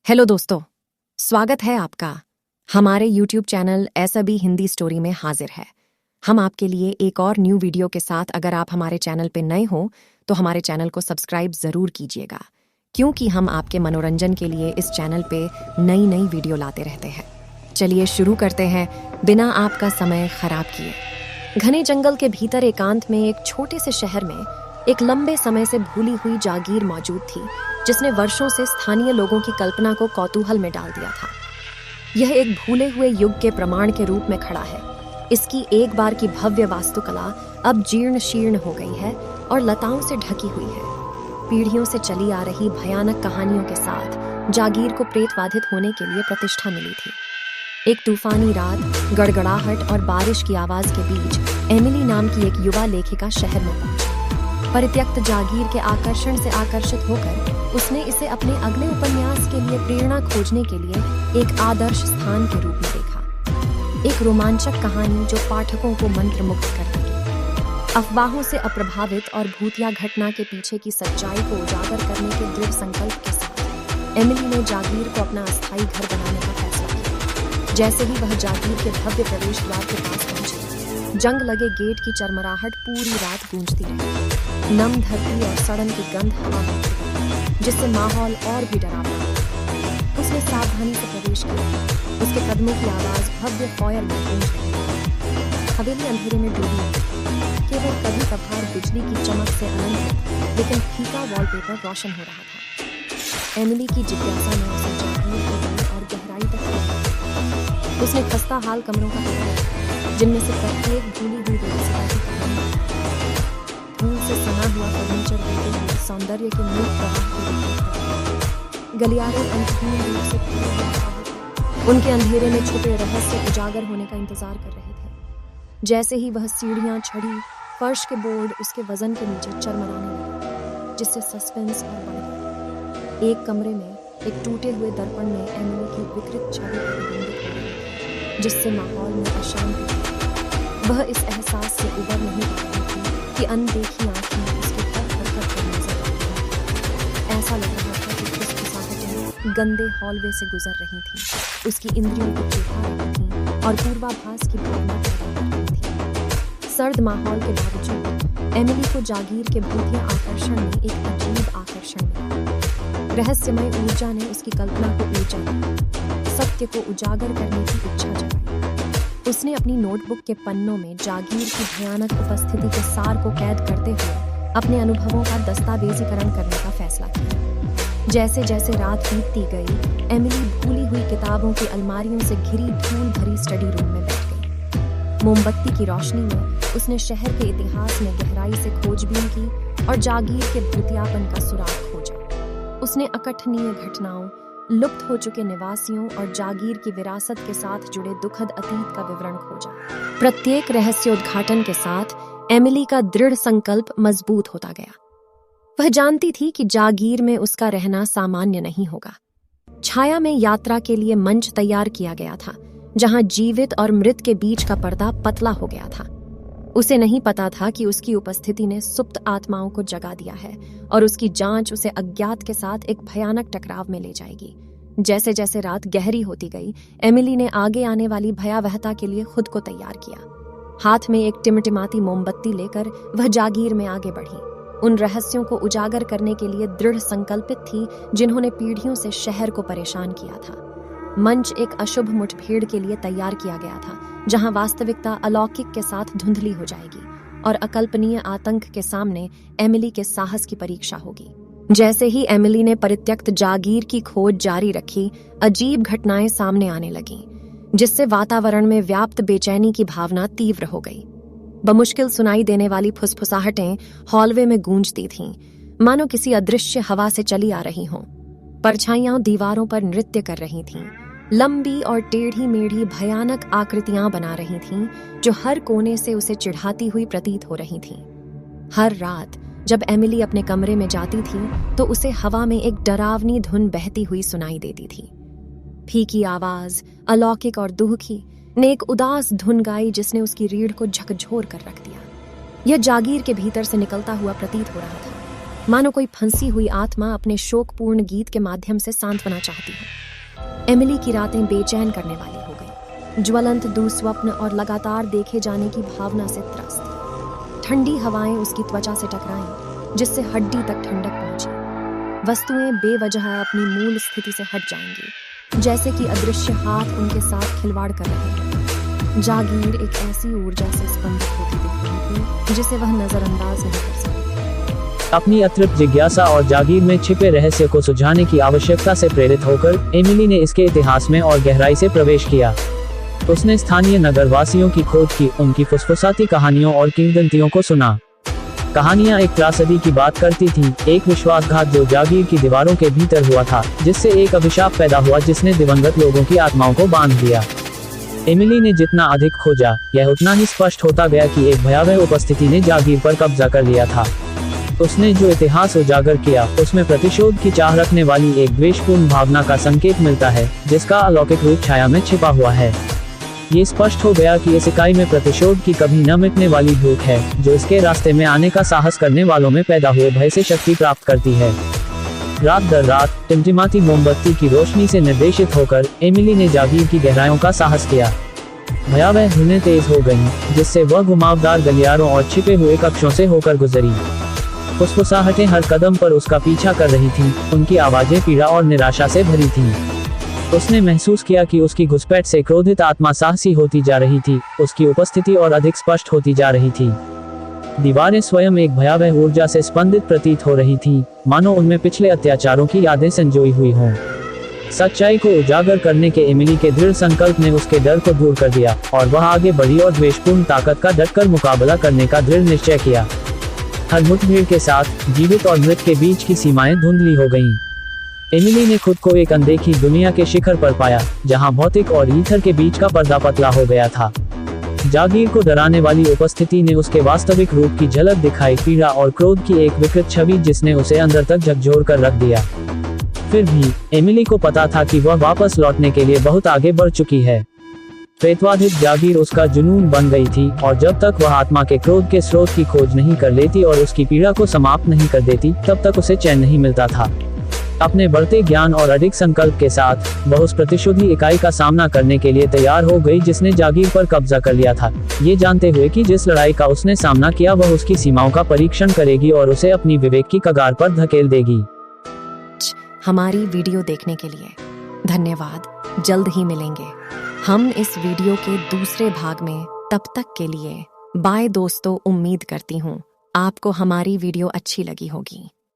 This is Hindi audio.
हेलो दोस्तों, स्वागत है आपका हमारे YouTube चैनल ऐसा भी हिंदी स्टोरी में हाजिर है। हम आपके लिए एक और न्यू वीडियो के साथ अगर आप हमारे चैनल पे नए हो तो हमारे चैनल को सब्सक्राइब ज़रूर कीजिएगा, क्योंकि हम आपके मनोरंजन के लिए इस चैनल पे नई नई वीडियो लाते रहते हैं। चलिए शुरू करते हैं बिना आपका समय खराब किए। घने जंगल के भीतर एकांत में एक छोटे से शहर में एक लंबे समय से भूली हुई जागीर मौजूद थी, जिसने वर्षों से स्थानीय लोगों की कल्पना को कौतूहल में डाल दिया था। यह एक भूले हुए युग के प्रमाण के रूप में खड़ा है। इसकी एक बार की भव्य वास्तुकला अब जीर्ण शीर्ण हो गई है और लताओं से ढकी हुई है। पीढ़ियों से चली आ रही भयानक कहानियों के साथ जागीर को प्रेतबाधित होने के लिए प्रतिष्ठा मिली थी। एक तूफानी रात, गड़गड़ाहट और बारिश की आवाज के बीच एमिली नाम की एक युवा लेखिका शहर में पहुंची। परित्यक्त जागीर के आकर्षण से आकर्षित होकर उसने इसे अपने अगले उपन्यास के लिए प्रेरणा खोजने के लिए एक आदर्श स्थान के रूप में देखा। एक रोमांचक कहानी जो पाठकों को मंत्रमुग्ध कर देगी। अफवाहों से अप्रभावित और भूतिया घटना के पीछे की सच्चाई को उजागर करने के दृढ़ संकल्प के साथ एमिली ने जागीर को अपना अस्थायी घर बनाने का फैसला किया। जैसे ही वह जागीर के भव्य प्रवेश द्वार के पास पहुंची, जंग लगे गेट की चरमराहट पूरी रात गूंजती रही। नम धरती और सड़न की गंध हवा में उड़ गई, जिससे माहौल और भी डरावना हो। उसने सावधानी से प्रवेश किया। उसके कदमों की आवाज भव्य फॉयर में गूंज रही। हवेली अंधेरे में डूबी थी। केवल कभी कभार बिजली की चमक से अनंत लेकिन फीका वॉलपेपर रोशन हो रहा था। एमिली की जिज्ञासा ने उसे जागने की और गहराई तक ले। उसने खस्ता हाल कमरों का पता, जिनमें से प्रत्येक भूली हुई व्यवस्था की कहानी, धूल से सना हुआ फर्नीचर देते हुए सौंदर्य के मूल प्रवाह को। गलियारे अंतहीन रूप से फैले हुए, उनके अंधेरे में छुपे रहस्य उजागर होने का इंतजार कर रहे थे। जैसे ही वह सीढ़ियां चढ़ी, फर्श के बोर्ड उसके वजन के नीचे चरमराने लगे, जिससे सस्पेंस और बढ़ गया। एक कमरे में एक टूटे हुए दर्पण में एमिली की विकृत छवि प्रतिबिंबित हो रही थी, जिससे माहौल में अशांति थी। वह इस एहसास से उबर नहीं पा रही थी कि अनदेखी आंखें उसके हर हरकत पर नजर आ रही थी। ऐसा लग रहा था कि उसकी सांसें गंदे हॉलवे से गुजर रही थीं, उसकी इंद्रियों को चिढ़ा रही थीं और पूर्वाभास की भावना पैदा कर रही थी। सर्द माहौल के बावजूद एमिली को जागीर के भूतिया आकर्षण में एक अजीब आकर्षण मिला। रहस्यमय ऊर्जा ने उसकी कल्पना को ऊर्जा दी, सत्य को उजागर करने की इच्छा जगाई। उसने अपनी नोटबुक के पन्नों में जागीर की भयानक उपस्थिति के सार को कैद करते हुए अपने अनुभवों का दस्तावेजीकरण करने का फैसला किया। जैसे जैसे रात बीतती गई, एमिली भूली हुई किताबों की अलमारियों से घिरी धूल भरी स्टडी रूम में बैठ गई। मोमबत्ती की रोशनी में उसने शहर के इतिहास में गहराई से खोजबीन की और जागीर के भूतियापन का सुराग खोजा। उसने अकथनीय घटनाओं, लुप्त हो चुके निवासियों और जागीर की विरासत के साथ जुड़े दुखद अतीत का विवरण खोजा। प्रत्येक रहस्योद्घाटन के साथ एमिली का दृढ़ संकल्प मजबूत होता गया। वह जानती थी कि जागीर में उसका रहना सामान्य नहीं होगा। छाया में यात्रा के लिए मंच तैयार किया गया था, जहां जीवित और मृत के बीच का पर्दा पतला हो गया था। उसे नहीं पता था कि उसकी उपस्थिति ने सुप्त आत्माओं को जगा दिया है और उसकी जांच उसे अज्ञात के साथ एक भयानक टकराव में ले जाएगी। जैसे जैसे रात गहरी होती गई, एमिली ने आगे आने वाली भयावहता के लिए खुद को तैयार किया। हाथ में एक टिमटिमाती मोमबत्ती लेकर वह जागीर में आगे बढ़ी, उन रहस्यों को उजागर करने के लिए दृढ़ संकल्पित थी जिन्होंने पीढ़ियों से शहर को परेशान किया था। मंच एक अशुभ मुठभेड़ के लिए तैयार किया गया था, जहां वास्तविकता अलौकिक के साथ धुंधली हो जाएगी और अकल्पनीय आतंक के सामने एमिली के साहस की परीक्षा होगी। जैसे ही एमिली ने परित्यक्त जागीर की खोज जारी रखी, अजीब घटनाएं सामने आने लगीं, जिससे वातावरण में व्याप्त बेचैनी की भावना तीव्र हो गई। बमुश्किल सुनाई देने वाली फुसफुसाहटें हॉलवे में गूंजती थीं, मानो किसी अदृश्य हवा से चली आ रही हों। परछाइयां दीवारों पर नृत्य कर रही थीं, लंबी और टेढ़ी मेढ़ी भयानक आकृतियां बना रही थीं, जो हर कोने से उसे चिढ़ाती हुई प्रतीत हो रही थीं। हर रात जब एमिली अपने कमरे में जाती थी, तो उसे हवा में एक डरावनी धुन बहती हुई सुनाई देती थी। फीकी आवाज, अलौकिक और दुखी, ने एक उदास धुन गाई जिसने उसकी रीढ़ को झकझोर कर रख दिया। यह जागीर के भीतर से निकलता हुआ प्रतीत हो रहा था। मानो कोई फंसी हुई आत्मा अपने शोकपूर्ण गीत के माध्यम से सांत्वना चाहती है। एमिली की रातें बेचैन करने वाली हो गई, ज्वलंत दुस्वप्न और लगातार देखे जाने की भावना से त्रस्त। ठंडी हवाएं उसकी त्वचा से टकराईं, जिससे हड्डी तक ठंडक पहुंची। वस्तुएं बेवजह अपनी मूल स्थिति से हट जाएंगी, जैसे कि अदृश्य हाथ उनके साथ खिलवाड़ कर रहे हैं। जागीर एक ऐसी ऊर्जा से स्पंदित होती दिख रही थी जिसे वह नजरअंदाज नहीं कर सकती। अपनी अतृप्त जिज्ञासा और जागीर में छिपे रहस्य को सुलझाने की आवश्यकता से प्रेरित होकर एमिली ने इसके इतिहास में और गहराई से प्रवेश किया। उसने स्थानीय नगरवासियों की खोज की, उनकी फुसफुसाती कहानियों और किंवदंतियों को सुना। कहानियां एक त्रासदी की बात करती थीं, एक विश्वासघात जो जागीर की दीवारों के भीतर हुआ था, जिससे एक अभिशाप पैदा हुआ जिसने दिवंगत लोगों की आत्माओं को बांध दिया। एमिली ने जितना अधिक खोजा, यह उतना ही स्पष्ट होता गया कि एक भयावह उपस्थिति ने जागीर पर कब्जा कर लिया था। उसने जो इतिहास उजागर किया, उसमें प्रतिशोध की चाह रखने वाली एक द्वेषपूर्ण भावना का संकेत मिलता है, जिसका अलौकिक रूप छाया में छिपा हुआ है। ये स्पष्ट हो गया कि इस इकाई में प्रतिशोध की कभी न मिटने वाली भूख है, जो इसके रास्ते में आने का साहस करने वालों में पैदा हुए भय से शक्ति प्राप्त करती है। रात दर रात टिमटिमाती मोमबत्ती की रोशनी से निर्देशित होकर एमिली ने जागीर की गहराइयों का साहस किया। भयावह धुनें तेज हो गईं, जिससे वह घुमावदार गलियारों और छिपे हुए कक्षों से होकर गुजरी। फुसफुसाहटें हर कदम पर उसका पीछा कर रही थीं, उनकी आवाजें पीड़ा और निराशा से भरी थीं। उसने महसूस किया कि उसकी घुसपैठ से क्रोधित आत्मा साहसी होती जा रही थी, उसकी उपस्थिति और अधिक स्पष्ट होती जा रही थी। दीवारें स्वयं एक भयावह ऊर्जा से स्पंदित प्रतीत हो रही थीं, मानो उनमें पिछले अत्याचारों की यादें संजोई हुई हों। सच्चाई को उजागर करने के एमिली के दृढ़ संकल्प ने उसके डर को दूर कर दिया, और वह आगे बढ़ी और द्वेषपूर्ण ताकत का डटकर मुकाबला करने का दृढ़ निश्चय किया। हर मुठभेड़ के साथ जीवित और मृत के बीच की सीमाएं धुंधली हो गईं। एमिली ने खुद को एक अनदेखी दुनिया के शिखर पर पाया, जहां भौतिक और ईथर के बीच का पर्दा पतला हो गया था। जागीर को डराने वाली उपस्थिति ने उसके वास्तविक रूप की झलक दिखाई, पीड़ा और क्रोध की एक विकृत छवि जिसने उसे अंदर तक झकझोर कर रख दिया। फिर भी एमिली को पता था कि वह वापस लौटने के लिए बहुत आगे बढ़ चुकी है। प्रेतवाधित जागीर उसका जुनून बन गई थी, और जब तक वह आत्मा के क्रोध के स्रोत की खोज नहीं कर लेती और उसकी पीड़ा को समाप्त नहीं कर देती, तब तक उसे चैन नहीं मिलता था। अपने बढ़ते ज्ञान और अडिग संकल्प के साथ वह उस प्रतिशोधी इकाई का सामना करने के लिए तैयार हो गई जिसने जागीर पर कब्जा कर लिया था, ये जानते हुए कि जिस लड़ाई का उसने सामना किया वह उसकी सीमाओं का परीक्षण करेगी और उसे अपनी विवेक की कगार पर धकेल देगी। हमारी वीडियो देखने के लिए धन्यवाद। जल्द ही मिलेंगे हम इस वीडियो के दूसरे भाग में। तब तक के लिए बाय दोस्तों। उम्मीद करती हूँ आपको हमारी वीडियो अच्छी लगी होगी।